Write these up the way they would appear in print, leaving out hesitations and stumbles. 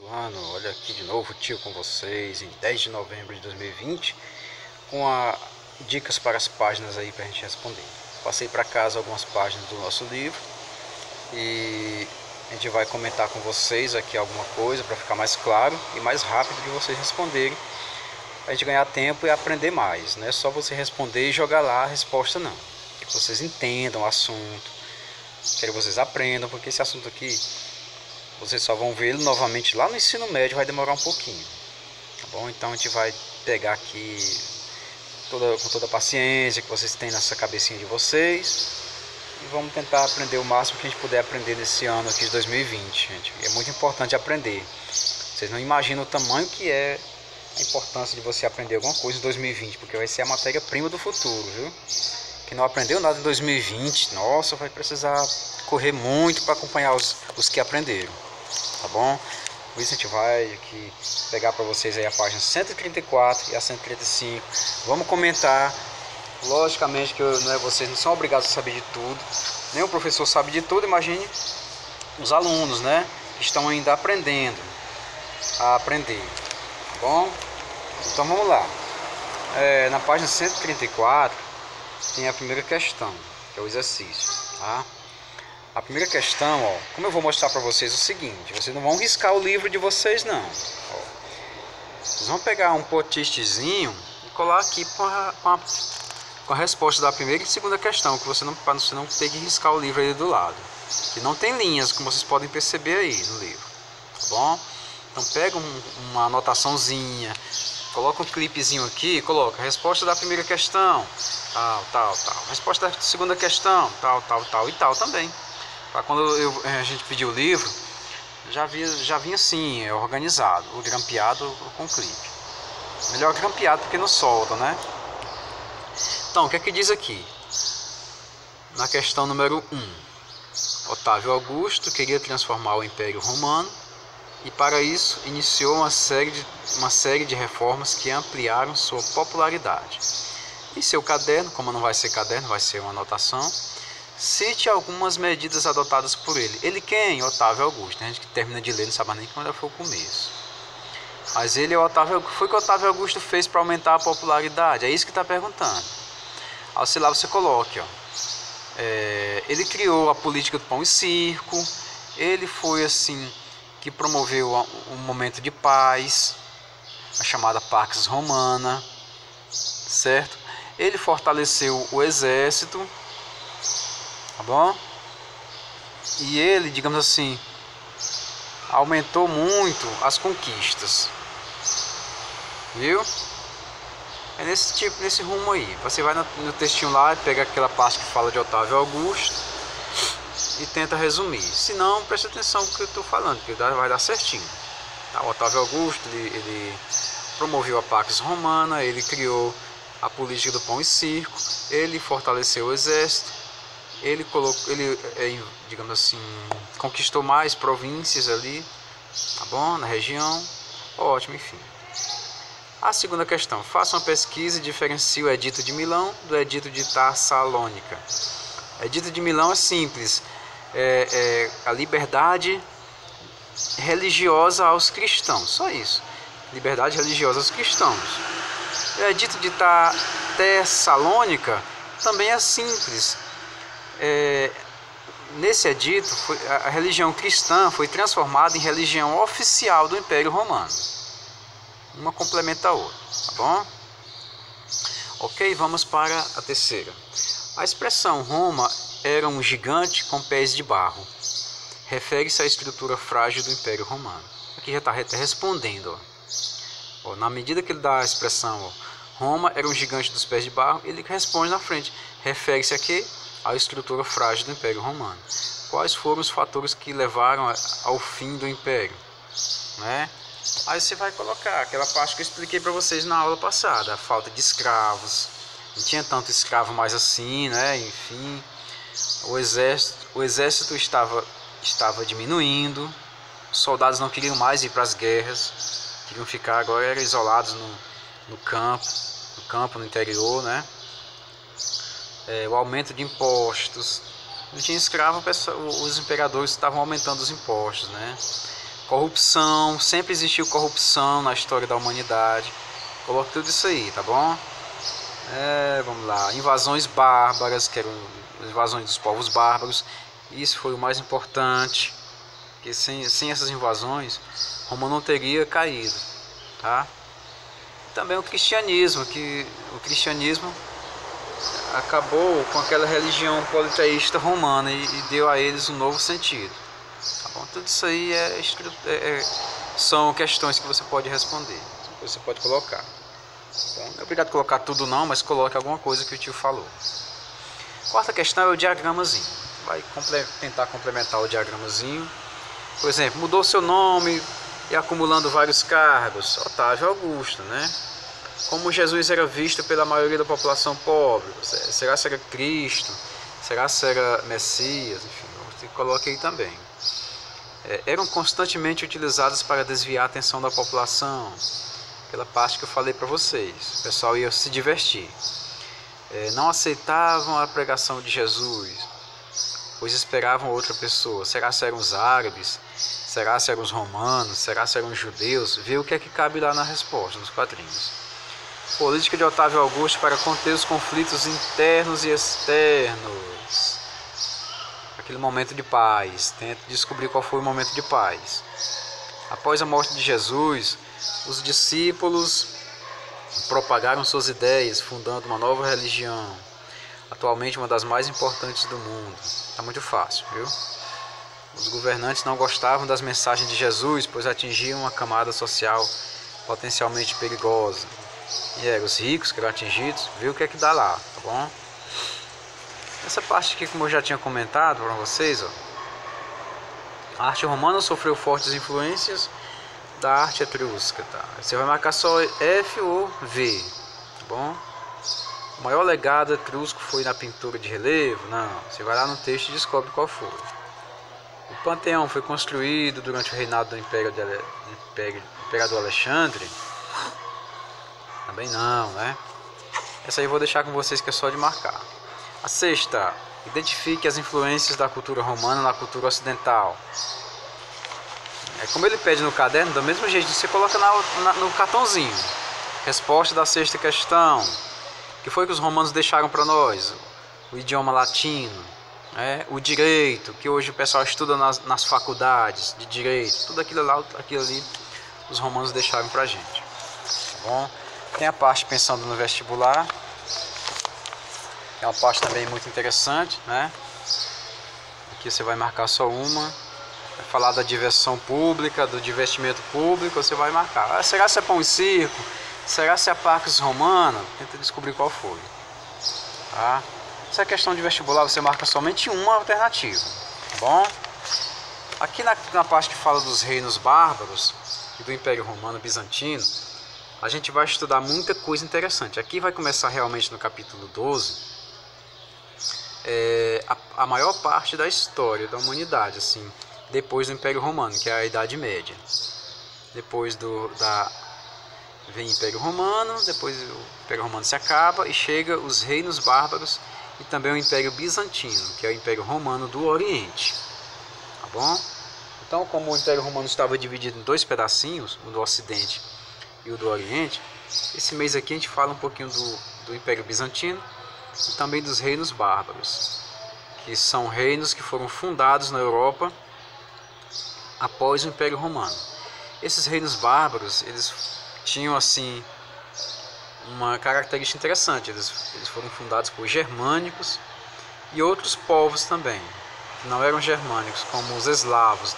do ano. Olha aqui de novo o tio com vocês em 10 de novembro de 2020 com dicas para as páginas aí para a gente responder. Passei para casa algumas páginas do nosso livro e a gente vai comentar com vocês aqui alguma coisa para ficar mais claro e mais rápido de vocês responderem, a gente ganhar tempo e aprender mais. Não é só você responder e jogar lá a resposta, não. Que vocês entendam o assunto, quero que vocês aprendam, porque esse assunto aqui vocês só vão ver ele novamente lá no ensino médio, vai demorar um pouquinho, tá bom? Então a gente vai pegar aqui com toda a paciência que vocês têm nessa cabecinha de vocês e vamos tentar aprender o máximo que a gente puder aprender nesse ano aqui de 2020, gente. É muito importante aprender. Vocês não imaginam o tamanho que é a importância de você aprender alguma coisa em 2020, porque vai ser a matéria-prima do futuro, viu? Que não aprendeu nada em 2020, nossa, vai precisar correr muito para acompanhar os que aprenderam, tá bom? Por isso a gente vai aqui pegar para vocês aí a página 134 e a 135. Vamos comentar. Logicamente que vocês não são obrigados a saber de tudo, nem o professor sabe de tudo. Imagine os alunos, né, que estão ainda aprendendo a aprender, tá bom? Então vamos lá. Na página 134 tem a primeira questão, que é o exercício, tá? A primeira questão, ó, como eu vou mostrar para vocês o seguinte, vocês não vão riscar o livro de vocês, não. Ó, vocês vão pegar um post-itzinho e colar aqui com a resposta da primeira e segunda questão, que para você não ter que riscar o livro aí do lado. Que não tem linhas, como vocês podem perceber aí no livro, tá bom? Então pega uma anotaçãozinha, coloca um clipezinho aqui, coloca a resposta da primeira questão, tal. Resposta da segunda questão, tal e tal também. Para quando a gente pediu o livro, já vinha assim, organizado, o grampeado com clipe. Melhor grampeado porque não solta, né? Então, o que é que diz aqui? Na questão número 1. Otávio Augusto queria transformar o Império Romano e para isso iniciou uma série de reformas que ampliaram sua popularidade. Em seu caderno, como não vai ser caderno, vai ser uma anotação, cite algumas medidas adotadas por ele. Ele quem? Otávio Augusto. A gente que termina de ler não sabe nem quando foi o começo. Mas ele é Otávio. Foi o que Otávio Augusto fez para aumentar a popularidade? É isso que está perguntando. Ao sei lá você coloque, ó. Ele criou a política do pão e circo. Ele foi assim que promoveu um momento de paz, a chamada Pax Romana, certo? Ele fortaleceu o exército, tá bom? E ele, digamos assim, aumentou muito as conquistas, viu? É nesse rumo aí. Você vai no textinho lá, pega aquela parte que fala de Otávio Augusto e tenta resumir. Se não, presta atenção no que eu estou falando, que vai dar certinho. Tá? O Otávio Augusto, ele promoveu a Pax Romana, ele criou a política do pão e circo, ele fortaleceu o exército, ele digamos assim, conquistou mais províncias ali, tá bom? Na região. Ótimo, enfim. A segunda questão. Faça uma pesquisa e diferencie o Edito de Milão do Edito de Tessalônica. Edito de Milão é simples. É a liberdade religiosa aos cristãos. Só isso. Liberdade religiosa aos cristãos. O Edito de Tessalônica também é simples. Nesse edito, a religião cristã foi transformada em religião oficial do Império Romano. Uma complementa a outra, tá bom? Ok, vamos para a terceira. A expressão Roma era um gigante com pés de barro. Refere-se à estrutura frágil do Império Romano. Aqui já está respondendo. Ó, na medida que ele dá a expressão Roma era um gigante dos pés de barro, ele responde na frente. Refere-se a quê? À estrutura frágil do Império Romano. Quais foram os fatores que levaram ao fim do Império? Né? Aí você vai colocar aquela parte que eu expliquei para vocês na aula passada, a falta de escravos, não tinha tanto escravo mais assim, né? Enfim, o exército estava diminuindo, os soldados não queriam mais ir para as guerras, queriam ficar agora isolados no campo, no interior, né? O aumento de impostos, não tinha escravo, os imperadores estavam aumentando os impostos, né? Corrupção, sempre existiu corrupção na história da humanidade. Coloque tudo isso aí, tá bom? Vamos lá, invasões bárbaras, que eram invasões dos povos bárbaros. Isso foi o mais importante, porque sem essas invasões, Roma não teria caído, tá? Também o cristianismo, que o cristianismo acabou com aquela religião politeísta romana e deu a eles um novo sentido. Tá bom? Tudo isso aí são questões que você pode responder, que você pode colocar. Tá? Não é obrigado a colocar tudo não, mas coloque alguma coisa que o tio falou. Quarta questão é o diagramazinho. Vai tentar complementar o diagramazinho. Por exemplo, mudou seu nome e acumulando vários cargos. Otávio Augusto, né? Como Jesus era visto pela maioria da população pobre? Será que era Cristo? Será que era Messias? Enfim, você coloca aí também. Eram constantemente utilizadas para desviar a atenção da população. Aquela parte que eu falei para vocês. O pessoal ia se divertir. Não aceitavam a pregação de Jesus, pois esperavam outra pessoa. Será que eram os árabes? Será que eram os romanos? Será que eram os judeus? Vê o que é que cabe lá na resposta, nos quadrinhos. Política de Otávio Augusto para conter os conflitos internos e externos. Aquele momento de paz. Tente descobrir qual foi o momento de paz. Após a morte de Jesus, os discípulos propagaram suas ideias, fundando uma nova religião, atualmente uma das mais importantes do mundo. Está muito fácil, viu? Os governantes não gostavam das mensagens de Jesus, pois atingiam uma camada social potencialmente perigosa. E os ricos que eram atingidos, viu o que é que dá lá, tá bom? Essa parte aqui, como eu já tinha comentado para vocês, ó, a arte romana sofreu fortes influências da arte etrusca, tá? Você vai marcar só F ou V, tá bom? O maior legado etrusco foi na pintura de relevo? Não, você vai lá no texto e descobre qual foi. O Panteão foi construído durante o reinado do Imperador Alexandre? Também não, né? Essa aí eu vou deixar com vocês, que é só de marcar. A sexta, identifique as influências da cultura romana na cultura ocidental. Como ele pede no caderno, do mesmo jeito, você coloca no cartãozinho. Resposta da sexta questão. O que foi que os romanos deixaram para nós? O idioma latino, o direito, que hoje o pessoal estuda nas faculdades de direito. Tudo aquilo ali os romanos deixaram para a gente. Tá bom? Tem a parte pensando no vestibular. É uma parte também muito interessante, né? Aqui você vai marcar só uma. Vai falar da diversão pública, do divertimento público, você vai marcar. Será que é pão e circo? Será que é Parques Romana? Tenta descobrir qual foi. Tá? Essa questão de vestibular, você marca somente uma alternativa. Tá bom? Aqui na parte que fala dos reinos bárbaros e do Império Romano Bizantino, a gente vai estudar muita coisa interessante. Aqui vai começar realmente no capítulo 12, a maior parte da história da humanidade, assim, depois do Império Romano, que é a Idade Média. Depois vem o Império Romano, depois o Império Romano se acaba e chega os reinos bárbaros e também o Império Bizantino, que é o Império Romano do Oriente. Tá bom? Então, como o Império Romano estava dividido em dois pedacinhos, o do Ocidente e o do Oriente, esse mês aqui a gente fala um pouquinho do Império Bizantino e também dos reinos bárbaros, que são reinos que foram fundados na Europa após o Império Romano. Esses reinos bárbaros, eles tinham assim uma característica interessante. Eles foram fundados por germânicos e outros povos também, que não eram germânicos, como os eslavos.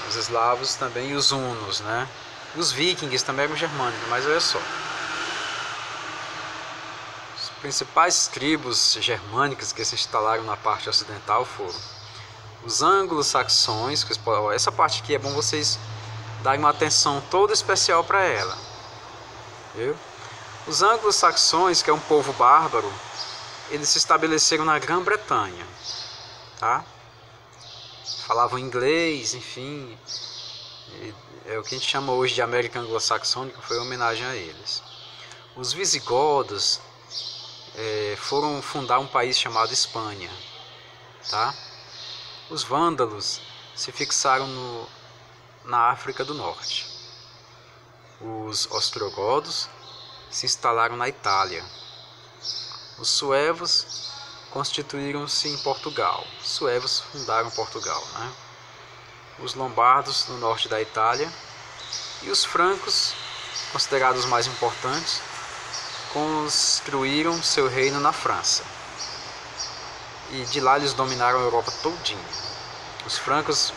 Os eslavos também e os hunos, né? E os vikings também eram germânicos, mas olha só. Os principais tribos germânicas que se instalaram na parte ocidental foram os anglo-saxões. Essa parte aqui é bom vocês darem uma atenção toda especial para ela. Viu? Os anglo-saxões, que é um povo bárbaro, eles se estabeleceram na Grã-Bretanha, tá? Falavam inglês, enfim, é o que a gente chama hoje de América Anglo-Saxônica, foi uma homenagem a eles. Os visigodos foram fundar um país chamado Espanha, tá? Os vândalos se fixaram na África do Norte. Os ostrogodos se instalaram na Itália. Os suevos constituíram-se em Portugal. Os suevos fundaram Portugal, né? Os lombardos no norte da Itália e os francos, considerados os mais importantes, construíram seu reino na França. E de lá eles dominaram a Europa todinha. Os francos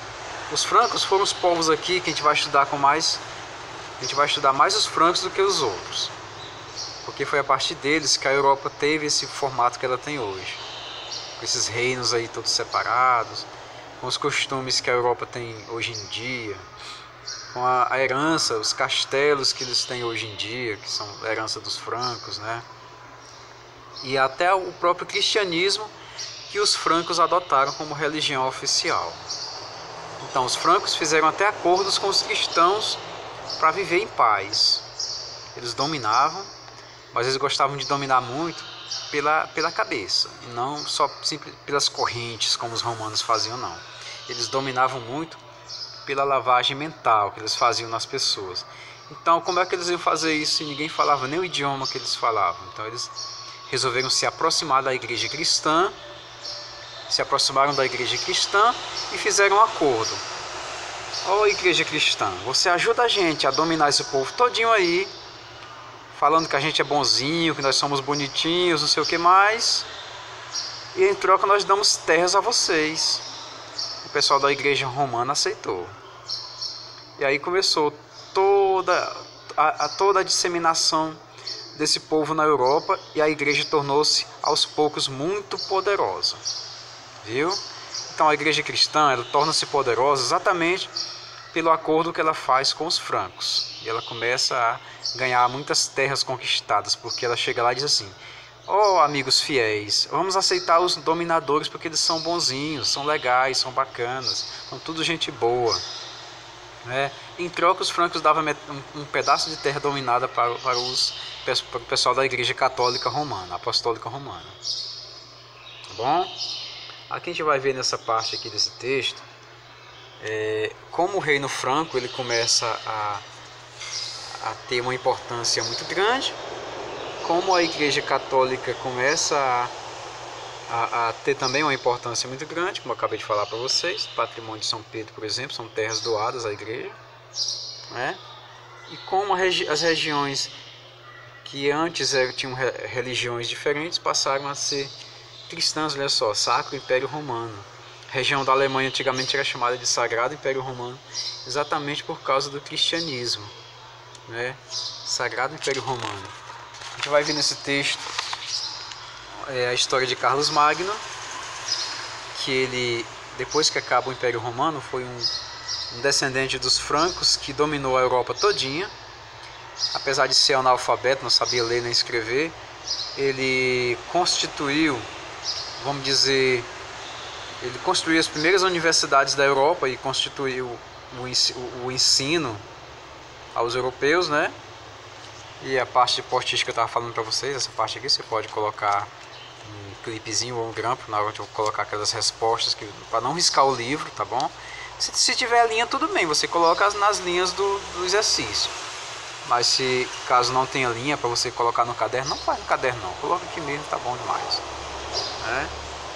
foram os povos aqui que a gente vai estudar mais os francos do que os outros. Porque foi a partir deles que a Europa teve esse formato que ela tem hoje. Com esses reinos aí todos separados, com os costumes que a Europa tem hoje em dia, com a herança, os castelos que eles têm hoje em dia, que são a herança dos francos, né? E até o próprio cristianismo que os francos adotaram como religião oficial. Então os francos fizeram até acordos com os cristãos para viver em paz. Eles dominavam, mas eles gostavam de dominar muito pela cabeça, e não só simples pelas correntes como os romanos faziam, não. Eles dominavam muito pela lavagem mental que eles faziam nas pessoas. Então como é que eles iam fazer isso se ninguém falava nem o idioma que eles falavam? Então eles resolveram se aproximar da igreja cristã, e fizeram um acordo. Ô igreja cristã, você ajuda a gente a dominar esse povo todinho aí, falando que a gente é bonzinho, que nós somos bonitinhos, não sei o que mais, e em troca nós damos terras a vocês. O pessoal da igreja romana aceitou. E aí começou toda a disseminação desse povo na Europa, e a igreja tornou-se aos poucos muito poderosa. Viu? Então a igreja cristã, ela torna-se poderosa exatamente pelo acordo que ela faz com os francos. E ela começa a ganhar muitas terras conquistadas, porque ela chega lá e diz assim: ó, amigos fiéis, vamos aceitar os dominadores porque eles são bonzinhos, são legais, são bacanas, são tudo gente boa, né? Em troca, os francos davam um pedaço de terra dominada para o pessoal da igreja católica romana, apostólica romana. Tá bom? Aqui a gente vai ver nessa parte aqui desse texto, como o reino franco ele começa a ter uma importância muito grande, como a igreja católica começa a ter também uma importância muito grande, como eu acabei de falar para vocês. Patrimônio de São Pedro, por exemplo, são terras doadas à igreja, né? E como as regiões que antes tinham religiões diferentes passaram a ser cristãs. Olha só, Sacro Império Romano. A região da Alemanha antigamente era chamada de Sagrado Império Romano, exatamente por causa do cristianismo, né? Sagrado Império Romano. A gente vai ver nesse texto a história de Carlos Magno, que ele, depois que acaba o Império Romano, foi um descendente dos francos que dominou a Europa todinha. Apesar de ser analfabeto, não sabia ler nem escrever, ele constituiu, vamos dizer, ele construiu as primeiras universidades da Europa e constituiu o ensino aos europeus, né? E a parte de portística que eu estava falando para vocês, essa parte aqui você pode colocar um clipezinho ou um grampo na hora de eu colocar aquelas respostas para não riscar o livro, tá bom? Se tiver linha, tudo bem, você coloca nas linhas do exercício. Mas se caso não tenha linha para você colocar no caderno, não faz no caderno não, coloca aqui mesmo, tá bom demais, né?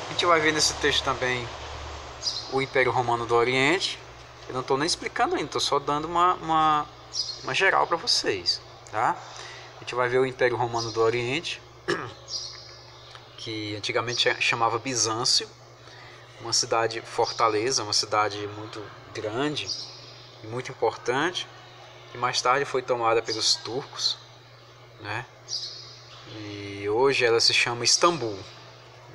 A gente vai ver nesse texto também o Império Romano do Oriente. Eu não estou nem explicando ainda, estou só dando uma geral para vocês, tá? A gente vai ver o Império Romano do Oriente, que antigamente chamava Bizâncio, uma cidade fortaleza, uma cidade muito grande e muito importante, que mais tarde foi tomada pelos turcos, né? E hoje ela se chama Istambul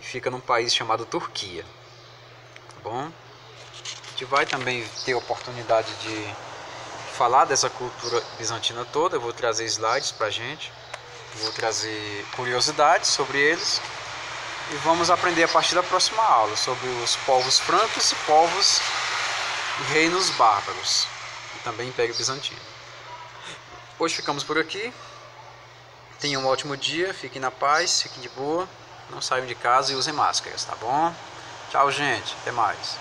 e fica num país chamado Turquia, tá bom? A gente vai também ter a oportunidade de falar dessa cultura bizantina toda. Eu vou trazer slides pra gente, vou trazer curiosidades sobre eles e vamos aprender a partir da próxima aula sobre os povos francos e povos e reinos bárbaros e também Império Bizantino. Hoje ficamos por aqui. Tenham um ótimo dia, fiquem na paz, fiquem de boa, não saiam de casa e usem máscaras, tá bom? Tchau, gente, até mais.